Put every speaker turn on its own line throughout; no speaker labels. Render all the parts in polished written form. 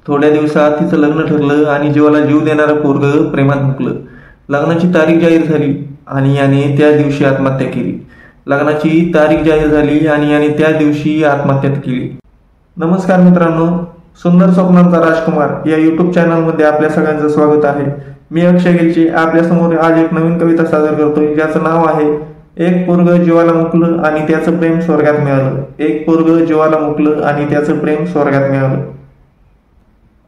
थोड्या दिवसात तिचं लग्न ठरलं आणि जीवाला जीव देणारं पोरग प्रेमात मुकलं. लग्नाची तारीख जाहीर झाली आणि याने त्या दिवशी आत्महत्या केली. लग्नाची तारीख जाहीर झाली आणि याने त्या दिवशी आत्महत्या केली. नमस्कार मित्रांनो, सुंदर स्वप्नांचा राजकुमार या यूट्यूब चॅनलमध्ये आपल्या सगळ्यांचं स्वागत आहे. मी अक्षय गिलचे आपल्यासमोर आज एक नवीन कविता सादर करतोय, ज्याचं नाव आहे एक पोरग जीवाला मुकलं आणि त्याचं प्रेम स्वर्गात मिळालं. एक पोरग जीवाला मुकलं आणि त्याचं प्रेम स्वर्गात मिळालं.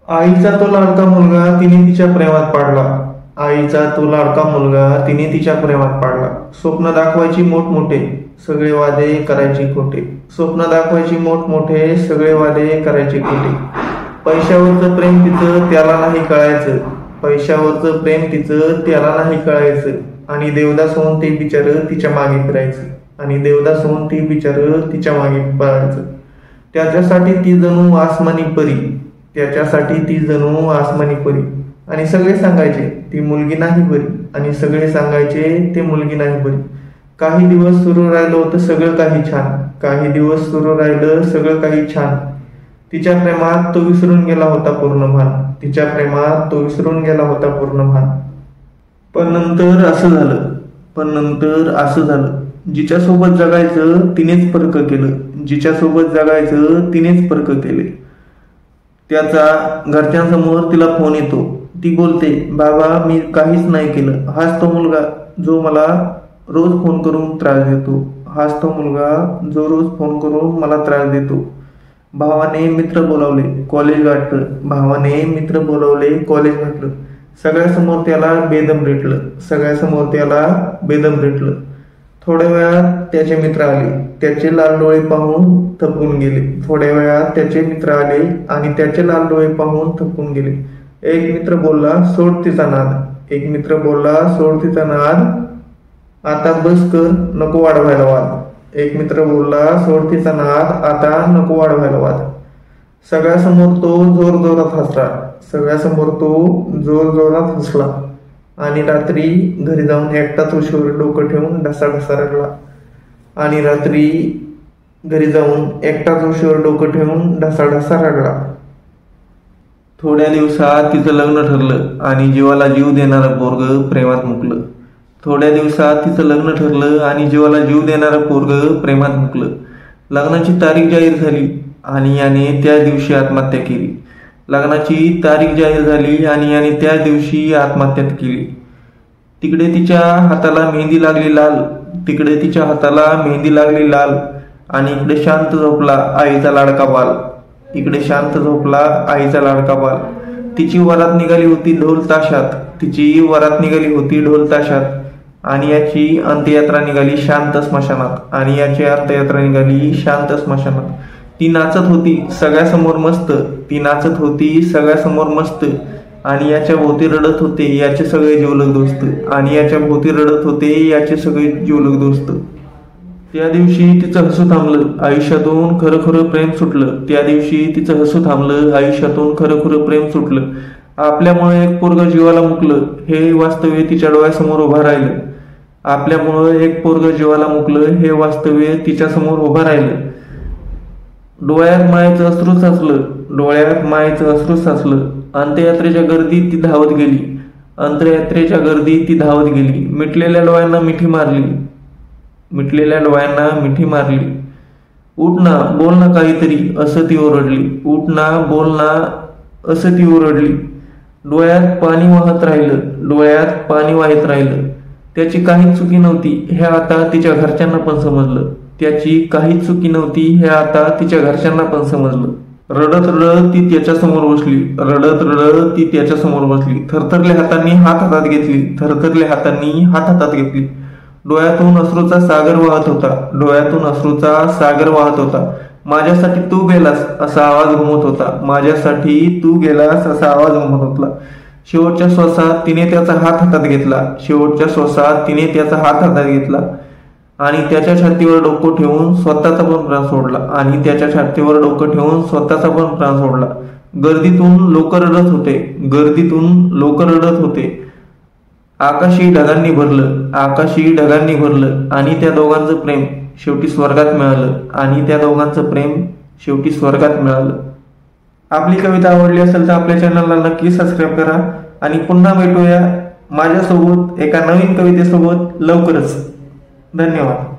आईचा तो लाडका मुलगा तिने तिच्या प्रेमात पाडला. आईचा तो लाडका मुलगा तिने तिच्या प्रेमात पाडला. स्वप्न दाखवायची मोठमोठे, सगळे वादे करायचे खोटे. स्वप्न दाखवायची मोठमोठे, सगळे वादे करायचे खोटे. पैशावरचं प्रेम तिचं त्याला नाही कळायचं. पैशावरचं प्रेम तिचं त्याला नाही कळायचं. आणि देवदास होऊन ते बिचार तिच्या मागे फिरायचं. आणि देवदास होऊन ते बिचार तिच्या मागे पळायचं. त्याच्यासाठी ती जणू आसमानी परी. त्याच्यासाठी ती जणू आसमानी परी. आणि सगळे सांगायचे ती मुलगी नाही बरी. आणि सगळे सांगायचे ते मुलगी नाही बरी. काही दिवस सुरू राहिलं होतं सगळं काही छान. काही दिवस सुरू राहिलं सगळं काही छान. तिच्या प्रेमात तो विसरून गेला होता पूर्ण भान. तिच्या प्रेमात तो विसरून गेला होता पूर्ण भान. पण नंतर असं झालं. जिच्यासोबत जगायचं तिनेच परक केलं. जिच्यासोबत जगायचं तिनेच परक केले. त्याचा घरच्यांसमोर तिला फोन येतो. ती बोलते, बाबा मी काहीच नाही केलं. हाच तो मुलगा जो मला रोज फोन करून त्रास देतो. हाच तो मुलगा जो रोज फोन करून मला त्रास देतो. भावाने मित्र बोलावले, कॉलेज गाठलं. भावाने मित्र बोलावले, कॉलेज गाठलं. सगळ्यासमोर त्याला बेदम रेटलं. सगळ्यासमोर त्याला बेदम रेटलं. थोड्या वेळात त्याचे मित्र आले. त्याचे लाल डोळे पाहून थकून गेले. थोड्या वेळात त्याचे मित्र आले आणि त्याचे लाल डोळे पाहून थकून गेले. एक मित्र बोलला, सोड तिचा नाद. एक मित्र बोलला, सोड तिचा नाद. आता बस कर, नको वाढवायला वाद. एक मित्र बोलला, सोड तिचा नाद. आता नको वाढवायला वाद. सगळ्यासमोर तो जोर जोरात हसला. सगळ्यासमोर तो जोर जोरात हसला. आणि रात्री घरी जाऊन एकटा तुळशीवर डोकं ठेवून ढसाढसा रडला. आणि रात्री घरी जाऊन एकटा तुळशीवर डोकं ठेवून ढसाढसा रडला. थोड्या दिवसात तिचं लग्न ठरलं आणि जीवाला जीव देणारं पोरग प्रेमात मुकलं. थोड्या दिवसात तिचं लग्न ठरलं आणि जीवाला जीव देणारं पोरग प्रेमात मुकलं. लग्नाची तारीख जाहीर झाली आणि याने त्या दिवशी आत्महत्या केली. लग्नाची तारीख जाहीर झाली आणि याने त्या दिवशी आत्महत्या केली. तिकडे तिच्या हाताला मेहंदी लागली लाल. तिकडे तिच्या हाताला मेहंदी लागली लाल. आणि इकडे शांत झोपला आईचा लाडका बाल. इकडे शांत झोपला आईचा लाडका बाल. तिची वरात निघाली होती ढोल ताशात. तिची वरात निघाली होती ढोल ताशात. आणि याची अंत्ययात्रा निघाली शांत स्मशानात. आणि याची अंत्ययात्रा निघाली शांत स्मशानात. ती नाचत होती सगळ्यासमोर मस्त. ती नाचत होती सगळ्यासमोर मस्त. आणि याच्या भोवती रडत होते याचे सगळे जीवलग दोस्त. आणि याच्या भोवती रडत होते याचे सगळे जीवलग दोस्त. त्या दिवशी तिचं हसू थांबलं, आयुष्यातून खरं खरं प्रेम सुटलं. त्या दिवशी तिचं हसू थांबलं, आयुष्यातून खरं खरं प्रेम सुटलं. आपल्यामुळे एक पोरग जीवाला मुकलं हे वास्तव्य तिच्या डोळ्यासमोर उभं राहिलं. आपल्यामुळे एक पोरग जीवाला मुकलं हे वास्तव्य तिच्यासमोर उभं राहिलं. डोळ्यात मायेचं अश्रू साचलं. डोळ्यात मायेचं अश्रू साचलं. अंत्ययात्रेच्या गर्दीत ती धावत गेली. अंत्ययात्रेच्या गर्दीत ती धावत गेली. मिटलेल्या डोळ्यांना मिठी मारली. मिटलेल्या डोळ्यांना मिठी मारली. उठ ना बोल ना काहीतरी असं ती ओरडली. उठ ना बोल ना असं ती ओरडली. डोळ्यात पाणी वाहत राहिलं. डोळ्यात पाणी वाहत राहिलं. त्याची काहीच चुकी नव्हती हे आता तिच्या घरच्यांना पण समजलं. त्याची काहीच चुकी नव्हती हे आता तिच्या घरच्यांना पण समजलं. रडत रडत ती त्याच्यासमोर बसली. रडत रडत ती त्याच्यासमोर बसली. थरथरल्या हातांनी हात हातात घेतली. थरथरल्या हातांनी हात हातात घेतली. डोळ्यातून अश्रूचा सागर वाहत होता. डोळ्यातून अश्रूचा सागर वाहत होता. माझ्यासाठी तू गेलास असा आवाज घुमत होता. माझ्यासाठी तू गेलास असा आवाज घुमत होता. शेवटच्या श्वासात तिने त्याचा हात हातात घेतला. शेवटच्या श्वासात तिने त्याचा हात हातात घेतला. आणि त्याच्या छातीवर डोकं ठेवून स्वतःचा पण प्राण सोडला. आणि त्याच्या छातीवर डोकं ठेवून स्वतःचा पण प्राण सोडला. गर्दीतून लोक रडत होते. गर्दीतून लोक रडत होते. आकाशी ढगांनी भरलं. आकाशी ढगांनी भरलं. आणि त्या दोघांचं प्रेम शेवटी स्वर्गात मिळालं. आणि त्या दोघांचं प्रेम शेवटी स्वर्गात मिळालं. आपली कविता आवडली असेल तर आपल्या चॅनलला नक्की सबस्क्राईब करा आणि पुन्हा भेटूया माझ्यासोबत एका नवीन कवितेसोबत लवकरच. धन्यवाद.